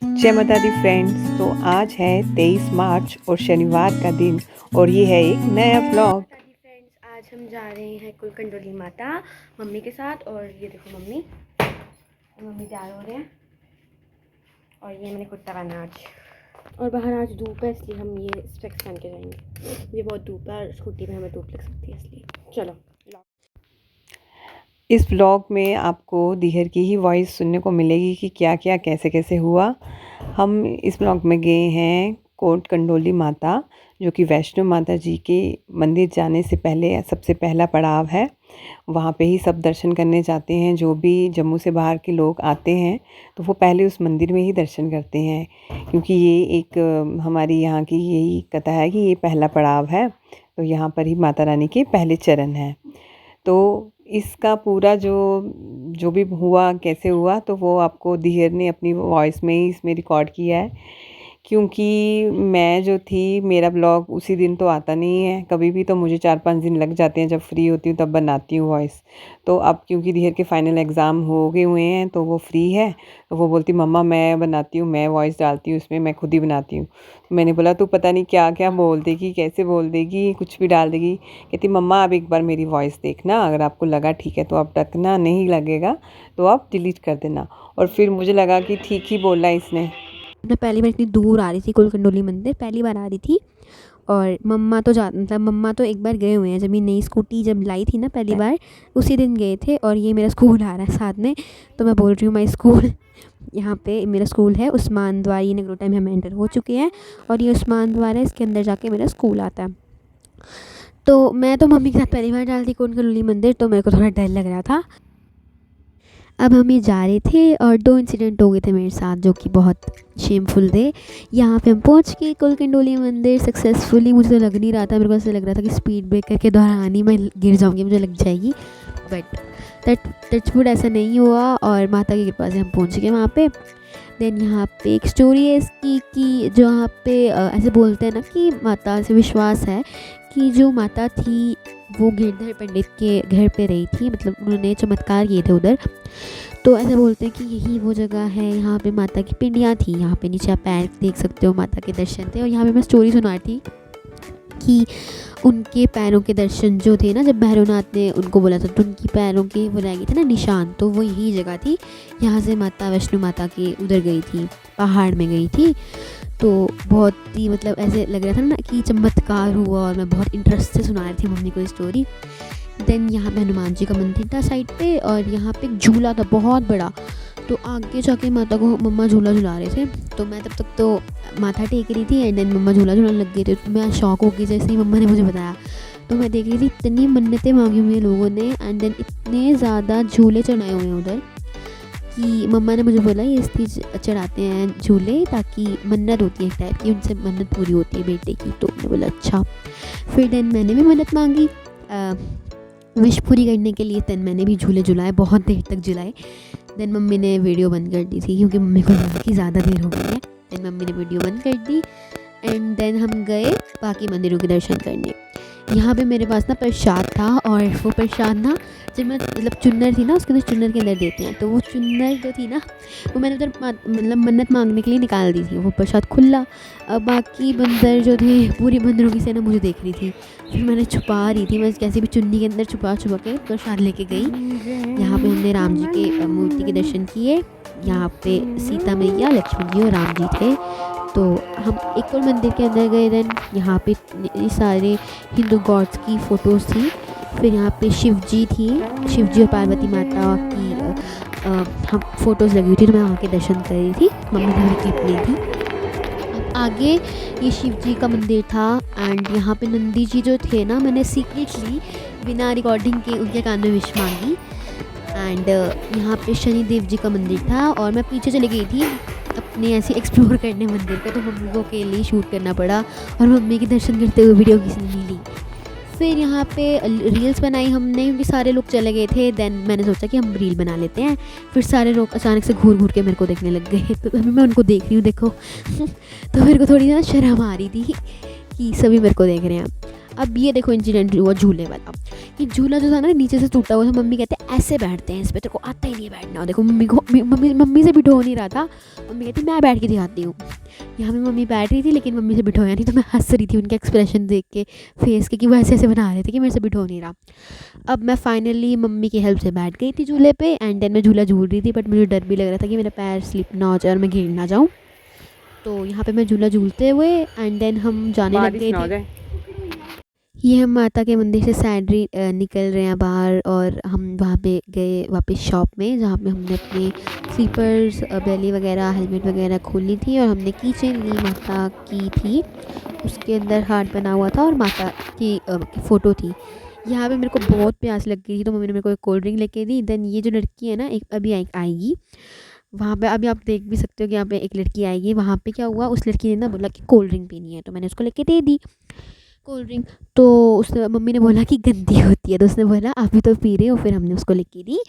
जय माता दी फ्रेंड्स। तो आज है 23 मार्च और शनिवार का दिन और ये है एक नया व्लॉग। फ्रेंड्स, आज हम जा रहे हैं कुलकंडोली माता मम्मी के साथ। और ये देखो मम्मी तैयार हो रहे हैं और ये मैंने कुर्ता पहना आज। और बाहर आज धूप है इसलिए हम ये स्पेक्स पहन के जाएंगे। ये बहुत धूप है और स्कूटी में हमें धूप लग सकती है इसलिए चलो। इस व्लॉग में आपको दीहर की ही वॉइस सुनने को मिलेगी कि क्या क्या कैसे कैसे हुआ। हम इस व्लॉग में गए हैं कोट कंडोली माता, जो कि वैष्णो माता जी के मंदिर जाने से पहले सबसे पहला पड़ाव है। वहाँ पे ही सब दर्शन करने जाते हैं। जो भी जम्मू से बाहर के लोग आते हैं तो वो पहले उस मंदिर में ही दर्शन करते हैं, क्योंकि ये एक हमारी यहाँ की यही कथा है कि ये पहला पड़ाव है। तो यहाँ पर ही माता रानी के पहले चरण हैं। तो इसका पूरा जो भी हुआ कैसे हुआ तो वो आपको दीहर ने अपनी वॉइस में ही इसमें रिकॉर्ड किया है, क्योंकि मैं जो थी मेरा ब्लॉग उसी दिन तो आता नहीं है कभी भी। तो मुझे 4-5 दिन लग जाते हैं, जब फ्री होती हूँ तब बनाती हूँ वॉइस। तो अब क्योंकि दीहर के फाइनल एग्ज़ाम हो गए हुए हैं तो वो फ्री है, तो वो बोलती मम्मा मैं बनाती हूँ, मैं वॉइस डालती हूँ इसमें, मैं खुद ही बनाती हूँ। मैंने बोला तू पता नहीं क्या क्या बोल देगी, कैसे बोल देगी, कुछ भी डाल देगी। कहती मम्मा आप एक बार मेरी वॉइस देखना, अगर आपको लगा ठीक है तो आप रखना, नहीं लगेगा तो आप डिलीट कर देना। और फिर मुझे लगा कि ठीक ही बोला इसने। मैं पहली बार इतनी दूर आ रही थी कुलकंडोली मंदिर, पहली बार आ रही थी। और मम्मा तो एक बार गए हुए हैं, जब ये नई स्कूटी जब लाई थी ना पहली बार, उसी दिन गए थे। और ये मेरा स्कूल आ रहा है साथ में, तो मैं बोल रही हूँ माई स्कूल। यहाँ पे मेरा स्कूल है उस्मान द्वार। ये नगरोटा में हम एंटर हो चुके हैं और ये उस्मान द्वार है, इसके अंदर जाके मेरा स्कूल आता है। तो मैं तो मम्मी के साथ पहली बार डालती कुलकंडोली मंदिर, तो मेरे को थोड़ा डर लग रहा था। अब हम ये जा रहे थे और 2 इंसिडेंट हो गए थे मेरे साथ जो कि बहुत शेमफुल थे। यहाँ पे हम पहुँच के कुलकंडोली मंदिर सक्सेसफुली। मुझे तो लग नहीं रहा था, मेरे को ऐसा लग रहा था कि स्पीड ब्रेकर के दौरान ही मैं गिर जाऊँगी, मुझे लग जाएगी। बट टचवुड ऐसा नहीं हुआ और माता की कृपा से हम पहुँच गए वहाँ पे। देन यहाँ पे एक स्टोरी है इसकी कि जो यहाँ पे ऐसे बोलते हैं ना कि माता से विश्वास है कि जो माता थी वो गिरधर पंडित के घर पे रही थी, मतलब उन्होंने चमत्कार किए थे उधर। तो ऐसे बोलते हैं कि यही वो जगह है, यहाँ पे माता की पिंडियाँ थी। यहाँ पे नीचे आप पैर देख सकते हो, माता के दर्शन थे। और यहाँ पे मैं स्टोरी सुना रही थी कि उनके पैरों के दर्शन जो थे ना, जब भैरवनाथ ने उनको बोला था तो उनकी पैरों के वो रह गए थे ना निशान, तो वो यही जगह थी। यहाँ से माता वैष्णो माता के उधर गई थी, पहाड़ में गई थी। तो बहुत ही मतलब ऐसे लग रहा था ना कि चमत्कार हुआ और मैं बहुत इंटरेस्ट से सुना रही थी मम्मी को स्टोरी। देन यहाँ पे हनुमान जी का मंदिर था साइड पे और यहाँ पे एक झूला था बहुत बड़ा। तो आगे जाके माता को मम्मा झूला झुला रहे थे, तो मैं तब तक तो माथा टेक रही थी एंड देन मम्मा झूला झुलाने लग गए थे। तो मैं शौक हो गई जैसे ही मम्मा ने मुझे बताया। तो मैं देख रही थी इतनी मन्नतें मांगी हुई हैं लोगों ने एंड देन इतने ज़्यादा झूले चढ़ाए हुए हैं उधर कि मम्मा ने मुझे बोला ये इसलिए चढ़ाते हैं झूले ताकि मन्नत होती है एक टाइप की, उनसे मन्नत पूरी होती है बेटे की। तो मैंने बोला अच्छा। फिर देन मैंने भी मन्नत मांगी विश पूरी करने के लिए। देन मैंने भी झूले झुलाए, बहुत देर तक झुलाए। देन मम्मी ने वीडियो बंद कर दी थी क्योंकि मम्मी को लगा कि ज़्यादा देर हो गई है। देन मम्मी ने वीडियो बंद कर दी एंड देन हम गए बाकी मंदिरों के दर्शन करने। यहाँ पे मेरे पास ना प्रसाद था और वो प्रसाद ना जब मैं मतलब चुन्नर थी ना, उसके अंदर चुन्नर के अंदर देते हैं, तो वो चुन्नर जो थी ना वो मैंने उधर मतलब मन्नत मांगने के लिए निकाल दी थी। वो प्रसाद खुला। अब बाकी बंदर जो थे पूरी बंदरों की सेना मुझे देख रही थी। फिर मैंने छुपा रही थी, मैं कैसे भी चुन्नी के अंदर छुपा के प्रसाद लेके गई। यहाँ पे हमने राम जी के मूर्ति के दर्शन किए। यहाँ पे सीता मैया, लक्ष्मण जी और राम जी थे। तो हम एक और मंदिर के अंदर गए। देन यहाँ पे सारे हिंदू गॉड्स की फ़ोटोज़ थी। फिर यहाँ पे शिव जी थी, शिव जी और पार्वती माता की हम फ़ोटोज़ लगी हुई थी, तो मैं वहाँ के दर्शन कर रही थी। मम्मी ने भी क्लिप ली थी। अब आगे ये शिव जी का मंदिर था एंड यहाँ पे नंदी जी जो थे ना, मैंने सीक्रेटली बिना रिकॉर्डिंग के उनके कान में विश मांगी। एंड यहाँ पे शनि देव जी का मंदिर था और मैं पीछे चली गई थी अपने ऐसे एक्सप्लोर करने मंदिर को, तो मम्मी को के लिए शूट करना पड़ा और मम्मी के दर्शन करते हुए वीडियो किसी ने नहीं ली। फिर यहाँ पे रील्स बनाई हमने क्योंकि सारे लोग चले गए थे। देन मैंने सोचा कि हम रील बना लेते हैं। फिर सारे लोग अचानक से घूर घूर के मेरे को देखने लग गए, तो अभी मैं उनको देख रही हूँ देखो। तो मेरे को थोड़ी ना शर्म आ रही थी कि सभी मेरे को देख रहे हैं। अब ये देखो इंसिडेंट हुआ झूले वाला। ये झूला जो था ना नीचे से टूटा हुआ था। मम्मी कहते हैं ऐसे बैठते हैं इस पर, तेरे को आता ही नहीं है बैठना। देखो मम्मी से बिठो नहीं रहा था। मम्मी कहती मैं बैठ के दिखाती हूँ। यहाँ पे मम्मी बैठ रही थी लेकिन मम्मी से बिठोया नहीं, तो मैं हंस रही थी उनके एक्सप्रेशन देख के फेस के, कि वो ऐसे ऐसे बना रहे थे कि मेरे से बिठो नहीं रहा। अब मैं फाइनली मम्मी की हेल्प से बैठ गई थी झूले पे एंड देन मैं झूला झूल रही थी, बट मुझे डर भी लग रहा था कि मेरा पैर स्लिप ना हो जाए और मैं गिर ना जाऊँ। तो यहाँ पे मैं झूला झूलते हुए एंड देन हम जाने लग गए थे। ये हम माता के मंदिर से सैडरी निकल रहे हैं बाहर और हम वहाँ पे गए वापस शॉप में, जहाँ पे हमने अपने स्लीपर्स, बेली वगैरह, हेलमेट वगैरह खोली थी और हमने की चेन ली माता की थी। उसके अंदर हार्ट बना हुआ था और माता की फ़ोटो थी। यहाँ पे मेरे को बहुत प्यास लग गई थी तो मम्मी ने मेरे को एक कोल्ड ड्रिंक लेके दी। देन ये जो लड़की है ना एक अभी आएगी वहाँ पे, अभी आप देख भी सकते हो कि यहाँ पे एक लड़की आएगी। वहाँ पे क्या हुआ, उस लड़की ने ना बोला कि कोल्ड ड्रिंक पीनी है, तो मैंने उसको लेके दे दी कोल्ड ड्रिंक। तो उसने, मम्मी ने बोला कि गंदी होती है, तो उसने बोला आप भी तो पी रहे हो, फिर हमने उसको लेके दी।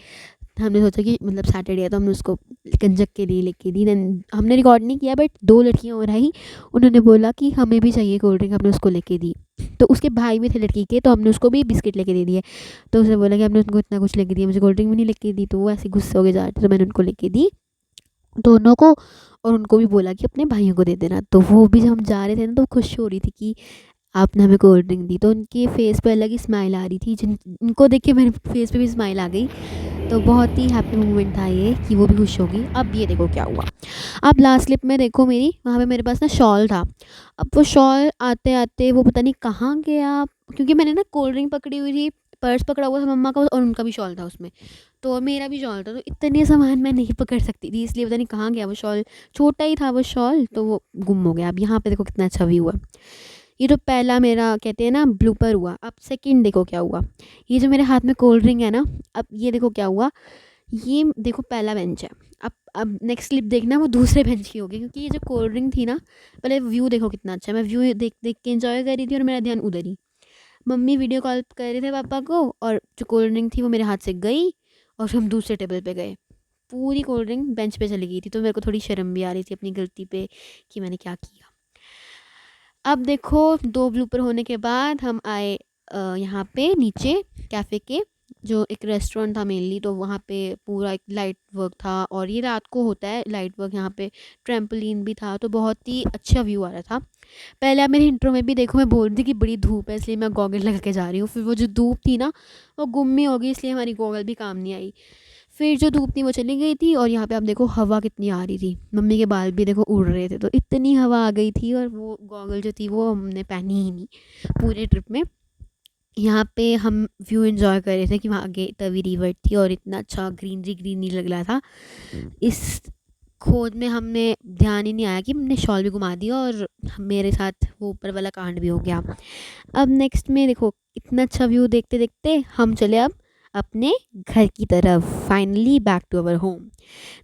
हमने सोचा कि मतलब सैटरडे है तो हमने उसको गंजक के लिए लेके दी। देन हमने रिकॉर्ड नहीं किया बट 2 लड़कियाँ और आई, उन्होंने बोला कि हमें भी चाहिए कोल्ड ड्रिंक, हमने उसको लेके दी। तो उसके भाई भी थे लड़की के, तो हमने उसको भी बिस्किट लेके दे दिए। तो उसने बोला कि हमने उनको इतना कुछ लेके दिया, मुझे कोल्ड ड्रिंक भी नहीं लेके दी। तो वो ऐसे गुस्से हो गए जा रहे थे, तो मैंने उनको लेके दी दोनों को, और उनको भी बोला कि अपने भाइयों को दे देना। तो वो भी जब हम जा रहे थे ना तो खुश हो रही थी कि आपने हमें कोल्ड ड्रिंक दी, तो उनके फेस पे अलग ही स्माइल आ रही थी। उनको देख के मेरे फेस पे भी स्माइल आ गई। तो बहुत ही हैप्पी मोमेंट था ये कि वो भी खुश होगी। अब ये देखो क्या हुआ। अब लास्ट क्लिप में देखो मेरी, वहाँ पे मेरे पास ना शॉल था। अब वो शॉल आते आते वो पता नहीं कहाँ गया, क्योंकि मैंने ना कोल्ड ड्रिंक पकड़ी हुई थी, पर्स पकड़ा हुआ था मम्मा का और उनका भी शॉल था उसमें, तो मेरा भी शॉल था। तो इतने सामान मैं नहीं पकड़ सकती थी, इसलिए पता नहीं कहाँ गया वो शॉल। छोटा ही था वो शॉल, तो वो गुम हो गया। अब यहाँ पे देखो कितना अच्छा व्यू है। ये तो पहला मेरा कहते हैं ना ब्लूपर हुआ। अब सेकंड देखो क्या हुआ। ये जो मेरे हाथ में कोल्ड ड्रिंक है ना, अब ये देखो क्या हुआ। ये देखो पहला बेंच है। अब नेक्स्ट क्लिप देखना वो दूसरे बेंच की होगी, क्योंकि ये जो कोल्ड ड्रिंक थी ना, पहले व्यू देखो कितना अच्छा है। मैं व्यू देख देख के एंजॉय कर रही थी और मेरा ध्यान उधर ही। मम्मी वीडियो कॉल कर रहे थे पापा को और जो कोल्ड ड्रिंक थी वो मेरे हाथ से गई और हम दूसरे टेबल पे गए। पूरी कोल्ड ड्रिंक बेंच पे चली गई थी, तो मेरे को थोड़ी शर्म भी आ रही थी अपनी गलती पे कि मैंने क्या किया। अब देखो 2 ब्लूपर होने के बाद हम आए यहाँ पे नीचे कैफ़े के, जो एक रेस्टोरेंट था मेनली, तो वहाँ पे पूरा एक लाइट वर्क था और ये रात को होता है लाइट वर्क। यहाँ पे ट्रैम्पोलिन भी था, तो बहुत ही अच्छा व्यू आ रहा था। पहले आप मेरे इंट्रो में भी देखो मैं बोल रही थी कि बड़ी धूप है इसलिए मैं गॉगल लगा के जा रही हूँ, फिर वो जो धूप थी ना वो गुम ही हो गई, इसलिए हमारी गॉगल भी काम नहीं आई। फिर जो धूप थी वो चली गई थी और यहाँ पे आप देखो हवा कितनी आ रही थी। मम्मी के बाल भी देखो उड़ रहे थे, तो इतनी हवा आ गई थी। और वो गॉगल जो थी वो हमने पहनी ही नहीं पूरे ट्रिप में। यहाँ पे हम व्यू एंजॉय कर रहे थे कि वहाँ आगे तवी रिवर थी और इतना अच्छा ग्रीनरी लग रहा था। इस खोज में हमने ध्यान ही नहीं आया कि हमने शॉल भी घुमा दिया और मेरे साथ वो ऊपर वाला कांड भी हो गया। अब नेक्स्ट में देखो इतना अच्छा व्यू देखते देखते हम चले अब अपने घर की तरफ, finally back to our home.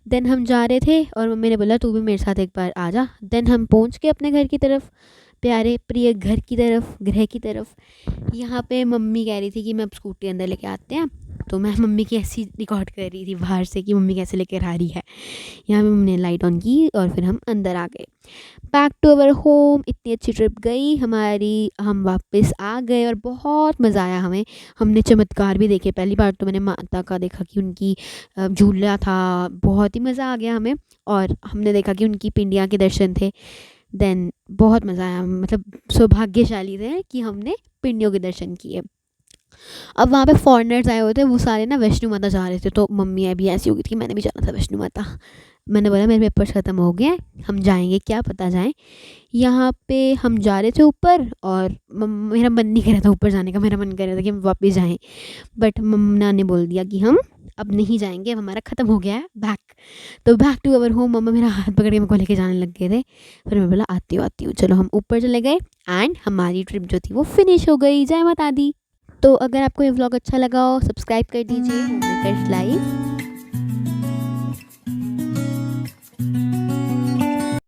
Then हम जा रहे थे और मम्मी ने बोला तू भी मेरे साथ एक बार आ जा। देन हम पहुंच गए अपने घर की तरफ, प्यारे प्रिय घर की तरफ, ग्रह की तरफ। यहाँ पे मम्मी कह रही थी कि मैं अब स्कूटी अंदर लेके आते हैं, तो मैं मम्मी की ऐसी रिकॉर्ड कर रही थी बाहर से कि मम्मी कैसे लेकर आ रही है। यहाँ पे मम्मी ने लाइट ऑन की और फिर हम अंदर आ गए। Back to our home. इतनी अच्छी ट्रिप गई हमारी, हम वापस आ गए और बहुत मज़ा आया हमें। हमने चमत्कार भी देखे। पहली बार तो मैंने माता का देखा कि उनकी झूला था, बहुत ही मज़ा आ गया हमें। और हमने देखा कि उनकी पिंडियाँ के दर्शन थे। देन बहुत मज़ा आया, मतलब सौभाग्यशाली थे कि हमने पिंडियों के दर्शन किए। अब वहाँ पे फॉरेनर्स आए हुए थे, वो सारे ना वैष्णो माता जा रहे थे, तो मम्मी अभी ऐसी हो गई थी कि मैंने भी जाना था वैष्णो माता। मैंने बोला मेरे पेपर्स ख़त्म हो गए, हम जाएंगे, क्या पता जाएं। यहाँ पे हम जा रहे थे ऊपर और मेरा मन नहीं कर रहा था ऊपर जाने का, मेरा मन कर रहा था कि हम वापस जाएं, बट मम्मा ने बोल दिया कि हम अब नहीं जाएंगे, अब हमारा ख़त्म हो गया है बैक। तो बैक टू अवर होम। मम्मा मेरा हाथ पकड़ के मेरे को लेके जाने लग गए थे, फिर मैं बोला आती हूँ चलो। हम ऊपर चले गए एंड हमारी ट्रिप जो थी वो फिनिश हो गई। जय माता दी। तो अगर आपको ये व्लॉग अच्छा लगा हो सब्सक्राइब कर दीजिए होममेकर्स लाइफ।